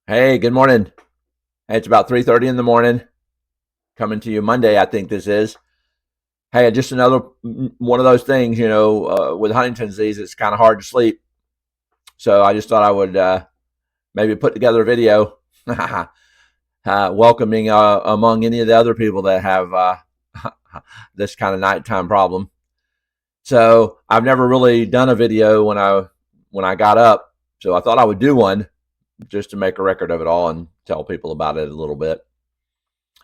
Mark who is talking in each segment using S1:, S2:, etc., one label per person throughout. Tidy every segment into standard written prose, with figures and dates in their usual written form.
S1: Hey, good morning. Hey, it's about 3:30 in the morning. Coming to you Monday, I think this is. Hey, just another one of those things, with Huntington's disease, it's kind of hard to sleep. So I just thought I would maybe put together a video welcoming among any of the other people that have this kind of nighttime problem. So I've never really done a video when I got up. So I thought I would do one just to make a record of it all and tell people about it a little bit.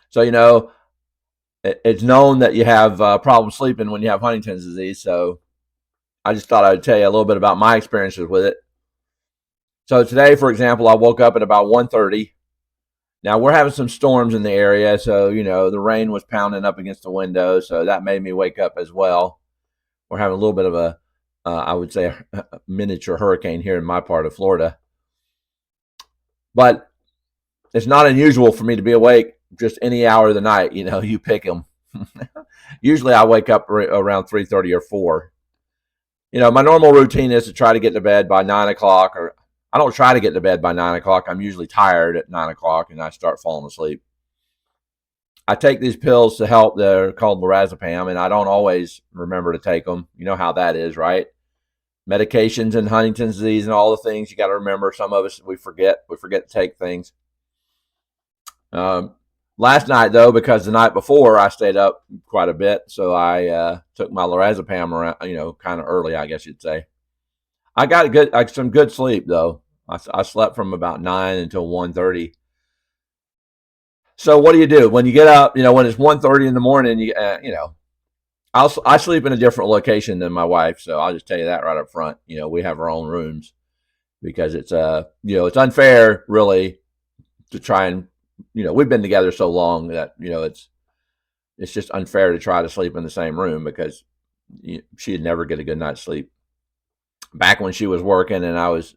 S1: So it's known that you have problems sleeping when you have Huntington's disease. So I just thought I'd tell you a little bit about my experiences with it. So today, for example, I woke up at about 1:30. Now we're having some storms in the area, so the rain was pounding up against the window, so that made me wake up as well. We're having a little bit of I would say, a miniature hurricane here in my part of Florida, but it's not unusual for me to be awake just any hour of the night. You pick them. Usually I wake up around 3:30 or 4. My normal routine is to try to get to bed by 9 o'clock, or I don't try to get to bed by 9 o'clock. I'm usually tired at 9 o'clock and I start falling asleep. I take these pills to help. They're called lorazepam, and I don't always remember to take them. You know how that is, right? Medications and Huntington's disease and all the things you got to remember. Some of us, we forget to take things. Last night, though, because the night before I stayed up quite a bit, so I took my lorazepam around, kind of early, I guess you'd say. I got some good sleep though. I slept from about 9 until 1:30. So what do you do when you get up? When it's 1:30 in the morning, I sleep in a different location than my wife, so I'll just tell you that right up front. We have our own rooms because it's unfair really to try and we've been together so long that it's just unfair to try to sleep in the same room because she'd never get a good night's sleep. Back when she was working and I was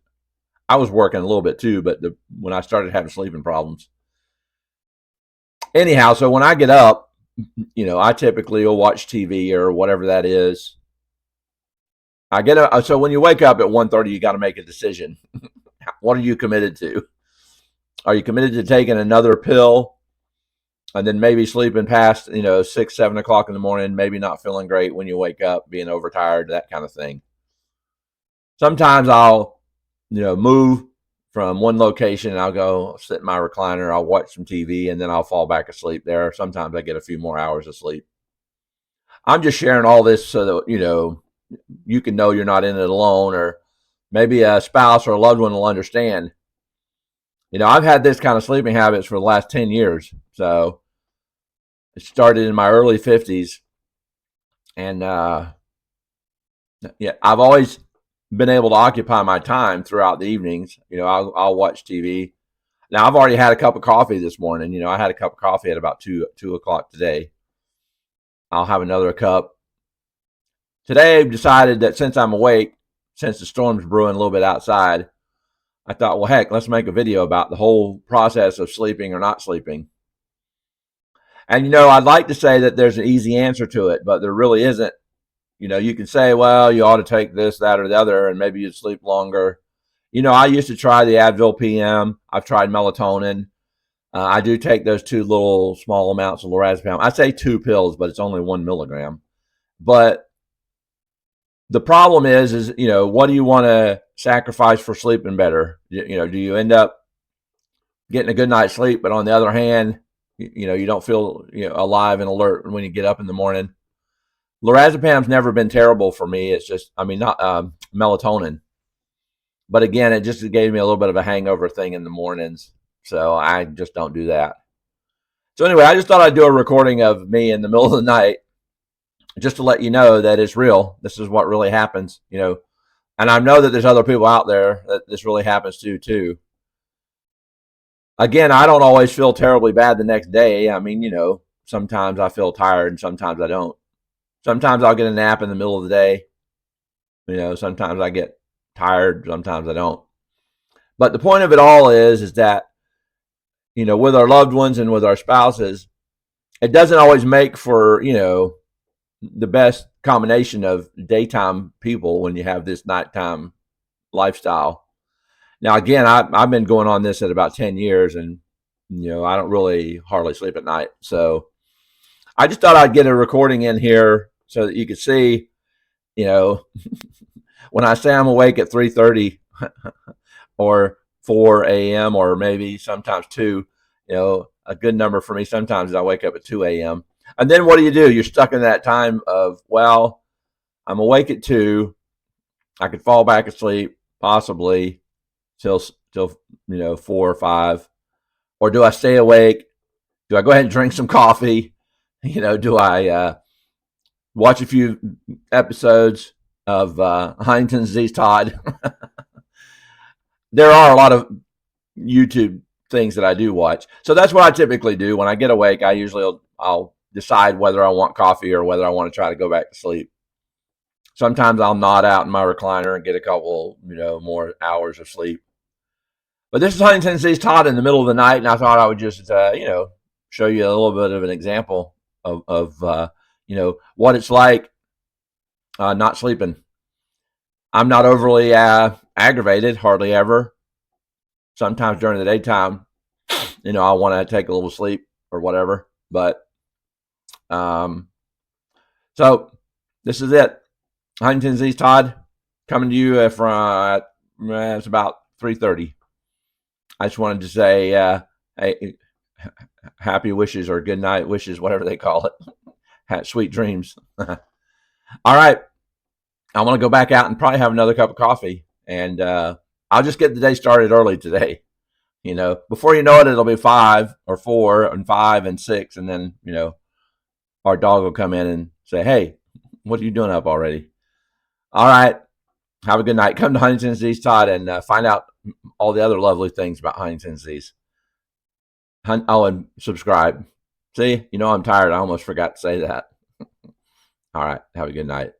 S1: working a little bit too, but when I started having sleeping problems. Anyhow, so when I get up, I typically will watch TV or whatever that is. I get up. So when you wake up at 1:30, you got to make a decision. What are you committed to? Are you committed to taking another pill and then maybe sleeping past, 6, 7 o'clock in the morning, maybe not feeling great when you wake up, being overtired, that kind of thing? Sometimes I'll, move from one location and I'll go sit in my recliner, I'll watch some TV, and then I'll fall back asleep there. Sometimes I get a few more hours of sleep. I'm just sharing all this so that, you can know you're not in it alone, or maybe a spouse or a loved one will understand. I've had this kind of sleeping habits for the last 10 years. So it started in my early 50s. And yeah, I've always been able to occupy my time throughout the evenings. I'll watch TV. Now I've already had a cup of coffee this morning. I had a cup of coffee at about 2 o'clock today. I'll have another cup. Today I've decided that since I'm awake, since the storm's brewing a little bit outside, I thought, well, heck, let's make a video about the whole process of sleeping or not sleeping. And, I'd like to say that there's an easy answer to it, but there really isn't. You can say, well, you ought to take this, that, or the other, and maybe you'd sleep longer. I used to try the Advil PM. I've tried melatonin. I do take those two little small amounts of lorazepam. I say 2 pills, but it's only 1 milligram. But the problem is, what do you want to sacrifice for sleeping better? Do you end up getting a good night's sleep, but on the other hand, you don't feel alive and alert when you get up in the morning? Lorazepam's never been terrible for me. It's just, not melatonin. But again, it just gave me a little bit of a hangover thing in the mornings. So I just don't do that. So anyway, I just thought I'd do a recording of me in the middle of the night just to let you know that it's real. This is what really happens, and I know that there's other people out there that this really happens to too. Again, I don't always feel terribly bad the next day. Sometimes I feel tired and sometimes I don't. Sometimes I'll get a nap in the middle of the day. Sometimes I get tired, sometimes I don't. But the point of it all is that, with our loved ones and with our spouses, it doesn't always make for, the best combination of daytime people when you have this nighttime lifestyle. Now, again, I've been going on this at about 10 years, and I don't really hardly sleep at night. So I just thought I'd get a recording in here so that you could see, you know, when I say I'm awake at 3:30 or 4 a.m. or maybe sometimes 2, a good number for me sometimes is I wake up at 2 a.m. And then what do? You're stuck in that time of, well, I'm awake at 2. I could fall back asleep possibly till 4 or 5. Or do I stay awake? Do I go ahead and drink some coffee? Do I watch a few episodes of Huntington's disease, Todd? There are a lot of YouTube things that I do watch. So that's what I typically do. When I get awake, I'll decide whether I want coffee or whether I want to try to go back to sleep. Sometimes I'll nod out in my recliner and get a couple, more hours of sleep. But this is Huntington's disease, Todd, in the middle of the night, and I thought I would just, show you a little bit of an example of what it's like not sleeping. I'm not overly aggravated, hardly ever. Sometimes during the daytime, I want to take a little sleep or whatever. But so this is it. Huntington's disease, Todd, coming to you from it's about 3:30. I just wanted to say, hey, happy wishes or good night wishes, whatever they call it. Sweet dreams. All right. I want to go back out and probably have another cup of coffee, and I'll just get the day started early today. Before you know it, it'll be 5 or 4 and 5 and 6, and then our dog will come in and say, "Hey, what are you doing up already?" All right. Have a good night. Come to Huntington's disease, Todd, and find out all the other lovely things about Huntington's disease. And subscribe. See, I'm tired. I almost forgot to say that. All right. Have a good night.